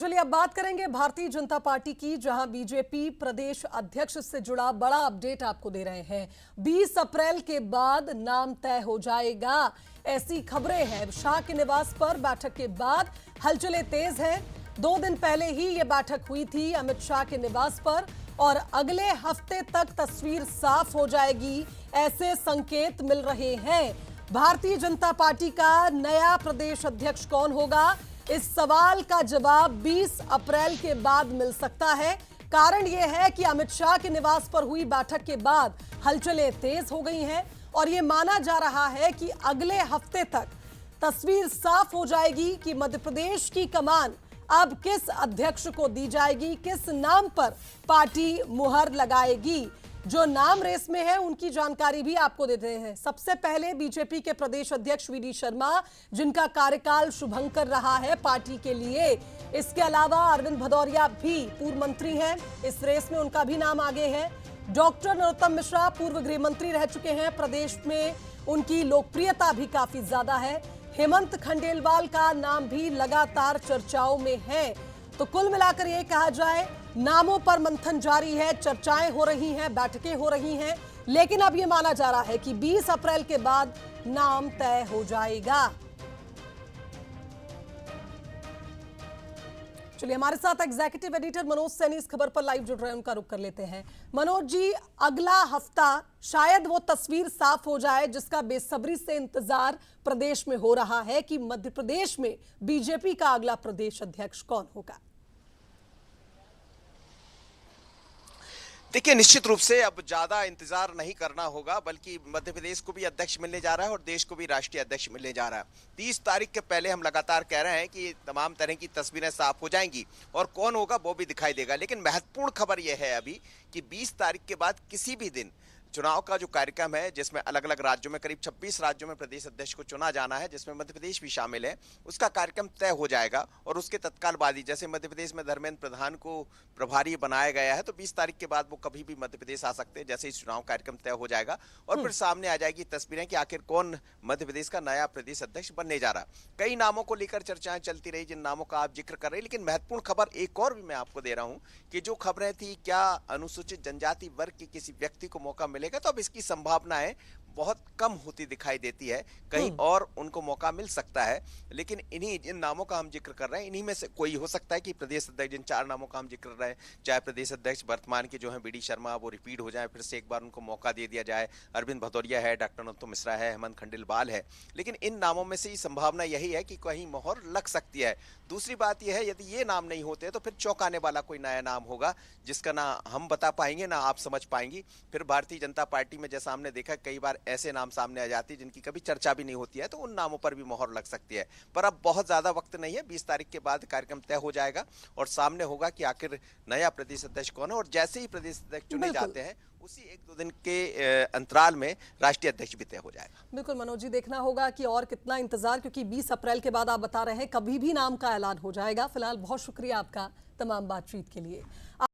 चलिए अब बात करेंगे भारतीय जनता पार्टी की, जहां बीजेपी प्रदेश अध्यक्ष से जुड़ा बड़ा अपडेट आपको दे रहे हैं। 20 अप्रैल के बाद नाम तय हो जाएगा, ऐसी खबरें हैं। शाह के निवास पर बैठक के बाद हलचलें तेज हैं। 2 दिन पहले ही यह बैठक हुई थी अमित शाह के निवास पर और अगले हफ्ते तक तस्वीर साफ हो जाएगी, ऐसे संकेत मिल रहे हैं। भारतीय जनता पार्टी का नया प्रदेश अध्यक्ष कौन होगा, इस सवाल का जवाब 20 अप्रैल के बाद मिल सकता है। कारण यह है कि अमित शाह के निवास पर हुई बैठक के बाद हलचलें तेज हो गई हैं और यह माना जा रहा है कि अगले हफ्ते तक तस्वीर साफ हो जाएगी कि मध्य प्रदेश की कमान अब किस अध्यक्ष को दी जाएगी, किस नाम पर पार्टी मुहर लगाएगी। जो नाम रेस में है उनकी जानकारी भी आपको देते हैं। सबसे पहले बीजेपी के प्रदेश अध्यक्ष वी डी शर्मा, जिनका कार्यकाल शुभंकर रहा है पार्टी के लिए। इसके अलावा अरविंद भदौरिया भी पूर्व मंत्री हैं, इस रेस में उनका भी नाम आगे है। डॉक्टर नरोत्तम मिश्रा पूर्व गृह मंत्री रह चुके हैं, प्रदेश में उनकी लोकप्रियता भी काफी ज्यादा है। हेमंत खंडेलवाल का नाम भी लगातार चर्चाओं में है। तो कुल मिलाकर यह कहा जाए, नामों पर मंथन जारी है, चर्चाएं हो रही हैं, बैठकें हो रही हैं, लेकिन अब यह माना जा रहा है कि 20 अप्रैल के बाद नाम तय हो जाएगा। चलिए हमारे साथ एग्जीक्यूटिव एडिटर मनोज सैनी इस खबर पर लाइव जुड़ रहे हैं, उनका रुख कर लेते हैं। मनोज जी, अगला हफ्ता शायद वो तस्वीर साफ हो जाए जिसका बेसब्री से इंतजार प्रदेश में हो रहा है कि मध्य प्रदेश में बीजेपी का अगला प्रदेश अध्यक्ष कौन होगा। देखिए, निश्चित रूप से अब ज्यादा इंतजार नहीं करना होगा, बल्कि मध्य प्रदेश को भी अध्यक्ष मिलने जा रहा है और देश को भी राष्ट्रीय अध्यक्ष मिलने जा रहा है। 30 तारीख के पहले हम लगातार कह रहे हैं कि तमाम तरह की तस्वीरें साफ हो जाएंगी और कौन होगा वो भी दिखाई देगा। लेकिन महत्वपूर्ण खबर यह है अभी कि 20 तारीख के बाद किसी भी दिन चुनाव का जो कार्यक्रम है, जिसमें अलग अलग राज्यों में करीब 26 राज्यों में प्रदेश अध्यक्ष को चुना जाना है, जिसमें मध्य प्रदेश भी शामिल है, उसका कार्यक्रम तय हो जाएगा। और उसके तत्काल बाद ही, जैसे मध्य प्रदेश में धर्मेंद्र प्रधान को प्रभारी बनाया गया है, तो 20 तारीख के बाद वो कभी भी मध्य प्रदेश आ सकते हैं जैसे ही चुनाव कार्यक्रम तय हो जाएगा। और फिर सामने आ जाएगी तस्वीरें कि आखिर कौन मध्य प्रदेश का नया प्रदेश अध्यक्ष बनने जा रहा है। कई नामों को लेकर चर्चाएं चलती रही, जिन नामों का आप जिक्र कर रहे हैं, लेकिन महत्वपूर्ण खबर एक और भी मैं आपको दे रहा हूं कि जो खबरें थी, क्या अनुसूचित जनजाति वर्ग के किसी व्यक्ति को मौका मिलेगा, तो अब इसकी संभावनाएं बहुत कम होती दिखाई देती है। कहीं और उनको मौका मिल सकता है, लेकिन इन्हीं जिन नामों का हम जिक्र कर रहे हैं, इन्हीं में से कोई हो सकता है कि प्रदेश अध्यक्ष, जिन 4 नामों का हम जिक्र कर रहे हैं, चाहे प्रदेश अध्यक्ष वर्तमान के जो है वी डी शर्मा, वो रिपीट हो जाए, फिर से एक बार उनको मौका दे दिया जाए। अरविंद भदौरिया है, डॉक्टर नरोत्तम मिश्रा है, हेमंत खंडेलवाल है, लेकिन इन नामों में से संभावना यही है कि कहीं मोहर लग सकती है। दूसरी बात यह है, यदि ये नाम नहीं होते तो फिर चौंकाने वाला कोई नया नाम होगा जिसका ना हम बता पाएंगे ना आप समझ पाएंगी। फिर भारतीय जनता पार्टी में जैसा हमने देखा, कई बार ऐसे नाम सामने आ जाती है जिनकी कभी चर्चा भी नहीं होती है, तो उन नामों पर भी मोहर लग सकती है। पर अब बहुत ज्यादा वक्त नहीं है, 20 तारीख के बाद कार्यक्रम तय हो जाएगा और सामने होगा कि आखिर नया प्रदेश अध्यक्ष कौन है। और जैसे ही प्रदेश अध्यक्ष चुने जाते हैं, उसी 1-2 दिन के अंतराल में राष्ट्रीय अध्यक्ष भी तय हो जाएगा। बिल्कुल मनोज जी, देखना होगा कि और कितना इंतजार, क्योंकि 20 अप्रैल के बाद आप बता रहे हैं कभी भी नाम का ऐलान हो जाएगा। फिलहाल बहुत शुक्रिया आपका तमाम बातचीत के लिए।